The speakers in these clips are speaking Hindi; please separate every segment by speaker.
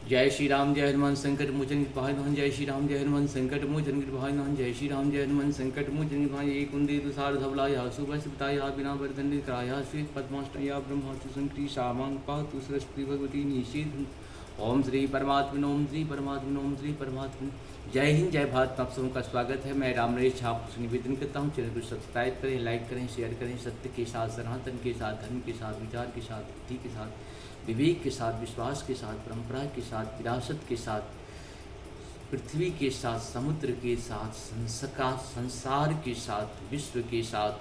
Speaker 1: जय श्री राम जय हनुमान संकट मोचन कृपाण। जय श्री राम जय हनुमान संकट मोचन कृपाण। जय श्री राम जय हनुमान संकट मोचन कृपाण। एक कुंदे तुषार धवलाया सुभस्ताया बिना वर्धन कराया श्वेत पद्माष्टया ब्रह्मास्तु संकृति सामांग पातु सरस्वती भगवती निषेध। ओम श्री परमात्मन ओम श्री परमात्मन ओम श्री परमात्मन। जय हिंद जय भारत। आप सबों का स्वागत है। मैं राम नरेश आपको निवेदन करता हूँ, चैनल को सब्सक्राइब करें, लाइक करें, शेयर करें। सत्य के साथ, सनातन के साथ, धर्म के साथ, विचार के साथ, बुद्धि के साथ, विवेक के साथ, विश्वास के साथ, परंपरा के साथ, विरासत के साथ, पृथ्वी के साथ, समुद्र के साथ, संसार के साथ, विश्व के साथ,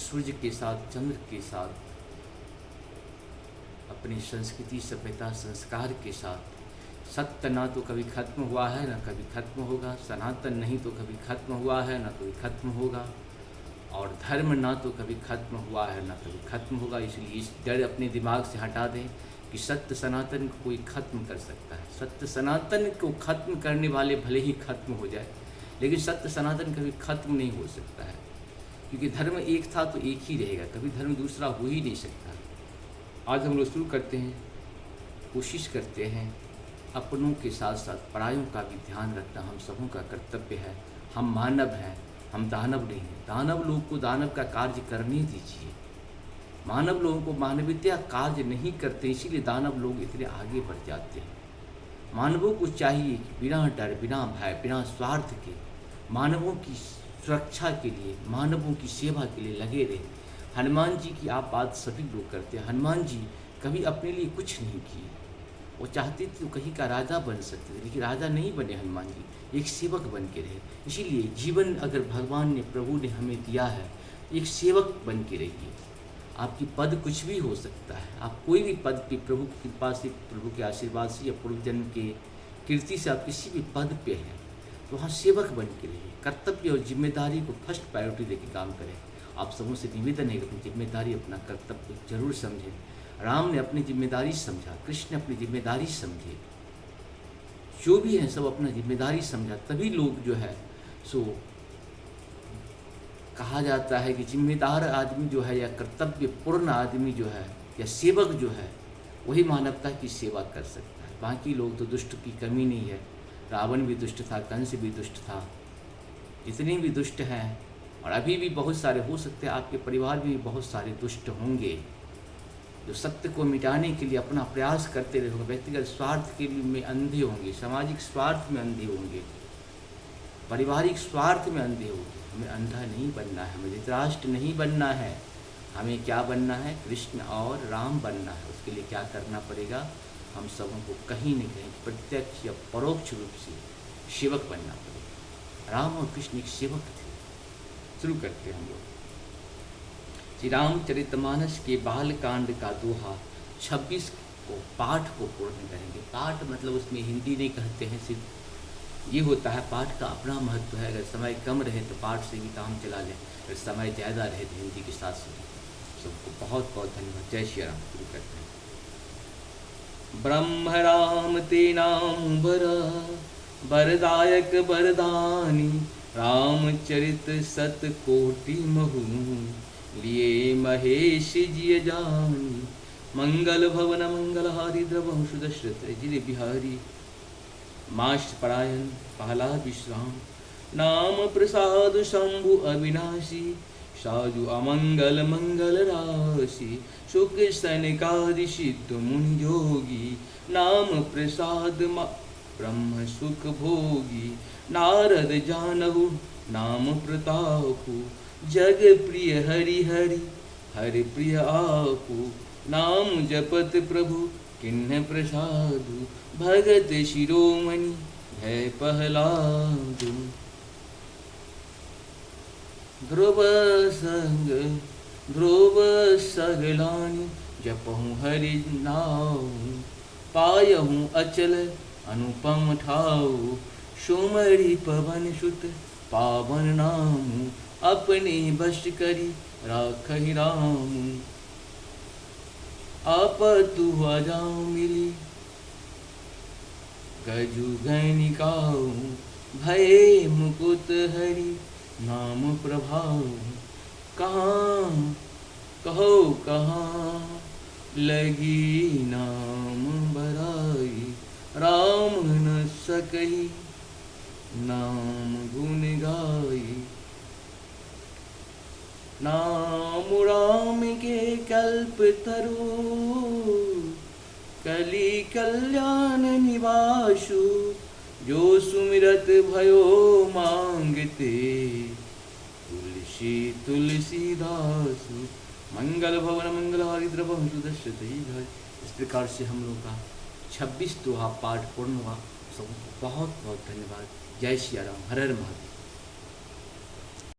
Speaker 1: सूर्य के साथ, चंद्र के साथ, अपनी संस्कृति सभ्यता संस्कार के साथ। सत्य ना तो कभी खत्म हुआ है ना कभी खत्म होगा, सनातन नहीं तो कभी खत्म हुआ है ना कभी खत्म होगा, और धर्म ना तो कभी खत्म हुआ है ना कभी खत्म होगा। इसलिए इस डर अपने दिमाग से हटा दें कि सत्य सनातन को कोई खत्म कर सकता है। सत्य सनातन को खत्म करने वाले भले ही खत्म हो जाए, लेकिन सत्य सनातन कभी खत्म नहीं हो सकता है, क्योंकि धर्म एक था तो एक ही रहेगा, कभी धर्म दूसरा हो ही नहीं सकता। आज हम लोग शुरू करते हैं, कोशिश करते हैं अपनों के साथ साथ परायों का भी ध्यान रखना हम सबों का कर्तव्य है। हम मानव हैं, हम दानव नहीं हैं। दानव लोगों को दानव का कार्य करने दीजिए। मानव लोगों को मानवीय कार्य नहीं करते, इसीलिए दानव लोग इतने आगे बढ़ जाते हैं। मानवों को चाहिए कि बिना डर, बिना भय, बिना स्वार्थ के मानवों की सुरक्षा के लिए, मानवों की सेवा के लिए लगे रहे। हनुमान जी की आप बात सभी लोग करते हैं। हनुमान जी कभी अपने लिए कुछ नहीं किए। वो चाहते थे तो कहीं का राजा बन सकते थे, लेकिन राजा नहीं बने हनुमान जी, एक सेवक बन के रहे। इसीलिए जीवन अगर भगवान ने, प्रभु ने हमें दिया है, एक सेवक बन के रहिए। आपकी पद कुछ भी हो सकता है, आप कोई भी पद पे प्रभु की कृपा से, प्रभु के आशीर्वाद से या पूर्व जन्म के कीर्ति से आप किसी भी पद पे हैं, तो वहाँ सेवक बन के रहिए। कर्तव्य और जिम्मेदारी को फर्स्ट प्रायोरिटी देकर काम करें। आप सबों से निवेदन है कि अपनी जिम्मेदारी, अपना कर्तव्य जरूर समझें। राम ने अपनी जिम्मेदारी समझा, कृष्ण ने अपनी जिम्मेदारी समझे, जो भी है सब अपना जिम्मेदारी समझा, तभी लोग जो है सो कहा जाता है कि जिम्मेदार आदमी जो है या कर्तव्य पूर्ण आदमी जो है या सेवक जो है, वही मानवता की सेवा कर सकता है। बाकी लोग तो दुष्ट की कमी नहीं है। रावण भी दुष्ट था, कंस भी दुष्ट था, जितने भी दुष्ट हैं, और अभी भी बहुत सारे हो सकते हैं, आपके परिवार में भी बहुत सारे दुष्ट होंगे जो सत्य को मिटाने के लिए अपना प्रयास करते रहेंगे। व्यक्तिगत स्वार्थ के लिए में अंधे होंगे, सामाजिक स्वार्थ में अंधे होंगे, पारिवारिक स्वार्थ में अंधे होंगे। हमें अंधा नहीं बनना है, हमें धृतराष्ट्र नहीं बनना है। हमें क्या बनना है? कृष्ण और राम बनना है। उसके लिए क्या करना पड़ेगा? हम सबों को कहीं न कहीं प्रत्यक्ष या परोक्ष रूप से सेवक बनना पड़ेगा। राम और कृष्ण एक सेवक थे। शुरू करते हैं हम लोग श्री रामचरितमानस के बालकांड का दोहा 26 को पाठ को पूर्ण करेंगे। पाठ मतलब उसमें हिंदी नहीं कहते हैं, सिर्फ ये होता है पाठ का अपना महत्व है। अगर समय कम रहे तो पाठ से भी काम चला लें, अगर समय ज़्यादा रहे तो हिंदी के साथ सुनें। सबको बहुत बहुत धन्यवाद। जय श्री राम। शुरू करते हैं। ब्रह्म राम ते नाम बरदायक बरदानी, रामचरित सत कोटि महु, लिए महेश जिय जानी। मंगल भवन मंगलहारी, द्रवंशु दशरथ जिय बिहारी। माश परायण पहला विश्राम, नाम प्रसाद शंभु अविनाशी। साधु अमंगल मंगल राशि, सुख सनकादि सिद्ध मुनि योगी। नाम प्रसाद ब्रह्म सुख भोगी, नारद जानहु नाम प्रतापु। जग प्रिय हरि हरि, हरि प्रिय आपु। नाम जपत प्रभु किन्ह प्रसादु, भगत शिरोमणि भय पहलादु। ध्रुव संग ध्रुव सगलानि, जपहु हरि नाम। पायहु अचल अनुपम ठाऊ, सुमरि पवन सुत पावन नाम। अपने बश करी राखहि राम, आपतु अजाऊ मिली गजु गैनिकाऊ। भय मुकुत हरि नाम प्रभाव, कहाँ कहो कहाँ लगी नाम बरा। सकही, नाम गुण गाई। नाम राम के कल्प तरु, कली कल्याण निवासु। जो सुमिरत भयो मांगते, तुलसी तुलसीदासु। मंगल भवन मंगल हरिद्र बहु दशरथ घर। इस प्रकार से हम लोग का 26 दोहा पाठ पूर्ण हुआ। सबको बहुत बहुत धन्यवाद। जय श्री राम, हर हर महादेव।